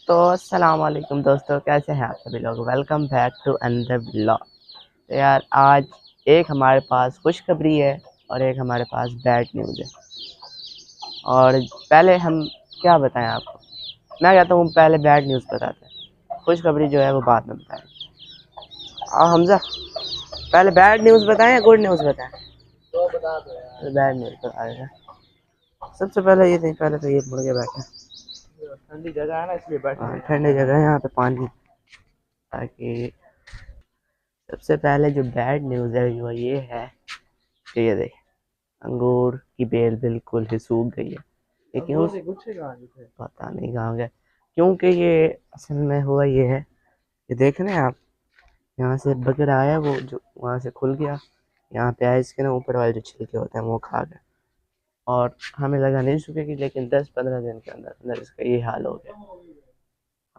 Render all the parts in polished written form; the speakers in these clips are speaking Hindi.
तो अस्सलाम वालेकुम दोस्तों, कैसे हैं आप सभी लोग। Welcome back to another blog. तो यार आज एक हमारे पास खुशखबरी है और एक हमारे पास बैड न्यूज़ है। और पहले हम क्या बताएं आपको, मैं कहता हूँ पहले बैड न्यूज़ बताते हैं, खुशखबरी जो है वो बाद में बताएं। हमजा पहले बैड न्यूज़ बताएं या गुड न्यूज़ बताएं? तो बता दो यार। बैड न्यूज़ बता दें। सबसे पहले ये नहीं, पहले तो ये मुड़ के बैठे, ठंडी जगह है ना इसलिए बैठे हैं। ठंडी जगह है यहाँ पे पानी, ताकि सबसे पहले जो बैड न्यूज़ है वो ये है कि ये देख, अंगूर की बेल बिल्कुल ही सूख गई है। ये क्यों? पता नहीं कहाँ गए, क्योंकि ये असल में हुआ ये है, ये देख रहे हैं आप, यहाँ से बकरा आया, वो जो वहाँ से खुल गया, यहाँ पे आया, इसके ना ऊपर वाले जो छिलके होते हैं वो खा गए, और हमें लगा नहीं सूखेगी, लेकिन 10-15 दिन के अंदर अंदर इसका ये हाल हो गया।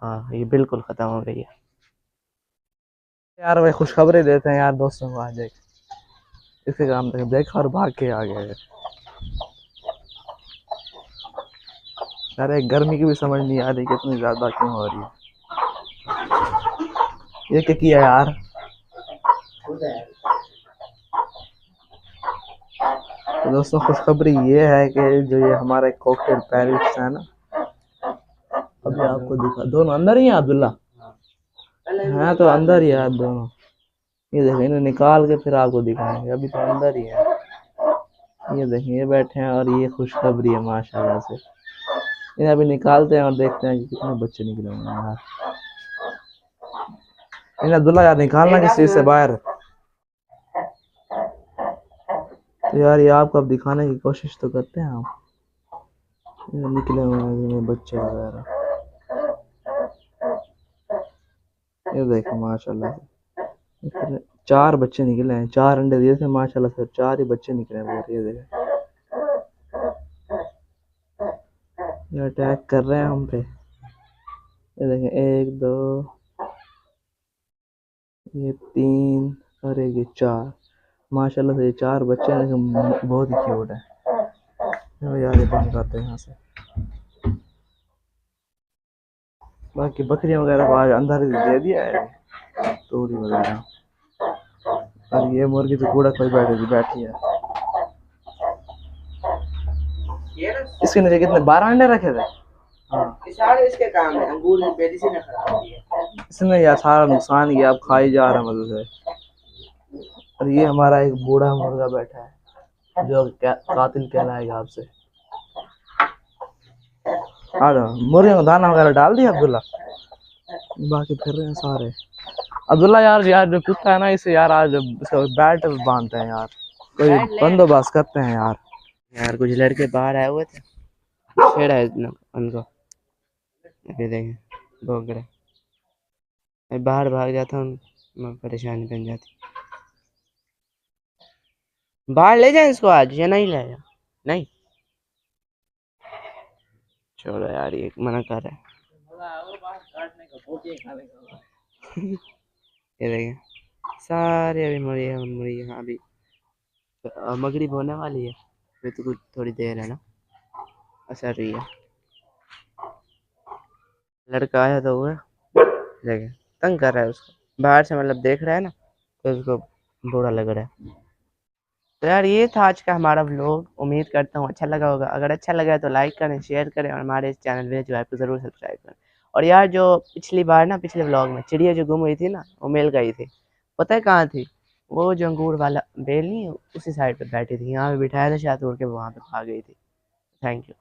हाँ, ये बिल्कुल ख़त्म हो गई है। यार भाई खुशखबरी देते हैं यार दोस्तों को, आज एक इसी काम तक देख और भाग के आ गए। अरे गर्मी की भी समझ नहीं आ रही कि इतनी ज्यादा क्यों हो रही है। ये क्या किया यार। तो दोस्तों खुशखबरी ये है कि जो ये हमारे कॉकटेल पैरिस है ना, अभी आपको दिखा, दोनों अंदर ही है अब्दुल्ला। हाँ तो अंदर ही है दोनों। ये देखो, इन्हें निकाल के फिर आपको दिखाएंगे, अभी तो अंदर ही है। ये देखिए, ये बैठे हैं और ये खुशखबरी है माशाल्लाह से। इन्हें अभी निकालते हैं और देखते हैं कि कितने बच्चे निकले होंगे यार। इन्हें अब्दुल्ला यार निकालना किस चीज से बाहर। तो यार ये आपको अब दिखाने की कोशिश तो करते हैं हम। निकले हुए हैं बच्चे वगैरह, ये देखो माशाल्लाह से 4 बच्चे निकले हैं। 4 अंडे दिए थे माशाल्लाह से, 4 ही बच्चे निकले हैं। ये देखो, ये अटैक कर रहे हैं हम पे। ये देखें, 1 2 ये 3 और ये 4 माशाल्लाह से। ये 4 बच्चे हैं, लेकिन बहुत ही क्यूट है। यार ये बंद करते हैं यहाँ से। बाकी बकरियां वगैरह को आज अंदर ही दे दिया है, तोड़ी वगैरह। और ये मुर्गी तो कूड़ा कोई बैठी है। इसके नीचे कितने 12 अंडे रखे थे। हाँ, इसके काम है, अंगूर की बेली से खराब होती है। इसने यार सारा नुकसान किया, अब खाई जा रहा है मजे से। और ये हमारा एक बूढ़ा मुर्गा बैठा है जो कातिल कहलाएगा आपसे। मुर्गे को दाना वगैरह डाल दिया अब्दुल्ला, बाकी फिर रहे हैं सारे। अब्दुल्ला यार जो कुत्ता है ना, इसे यार आज इसका बैट बांधते हैं यार, कोई बंदोबस्त करते हैं यार। यार कुछ लड़के बाहर आए हुए थे, छेड़ा है उनको, अभी देखें भोगड़े, मैं बाहर भाग जाता हूँ, मैं परेशानी बन जाती। बाहर ले जाए इसको आज या नहीं ले जाए? नहीं, छोड़ो यार, ये मना कर रहा है। ये देखें सारे अभी मुड़ी यहाँ अभी मगरिब होने वाली है, फिर तो कुछ थोड़ी देर है ना, असर रही है। लड़का आया तो हुआ, देखें तंग कर रहा है उसको, बाहर से मतलब देख रहा है ना, तो उसको बुरा लग रहा है। तो यार ये था आज का हमारा व्लॉग, उम्मीद करता हूँ अच्छा लगा होगा। अगर अच्छा लगा है तो लाइक करें, शेयर करें, और हमारे इस चैनल विलेज वाइब को ज़रूर सब्सक्राइब करें। और यार जो पिछली बार ना, पिछले व्लॉग में चिड़िया जो गुम हुई थी ना, वो मिल गई थी। पता है कहाँ थी? वो जो अंगूर वाला बेल नहीं, उसी साइड पे बैठी थी, यहाँ पे बिठाया था शायद, उड़ के वहाँ पे भाग गई थी। Thank you.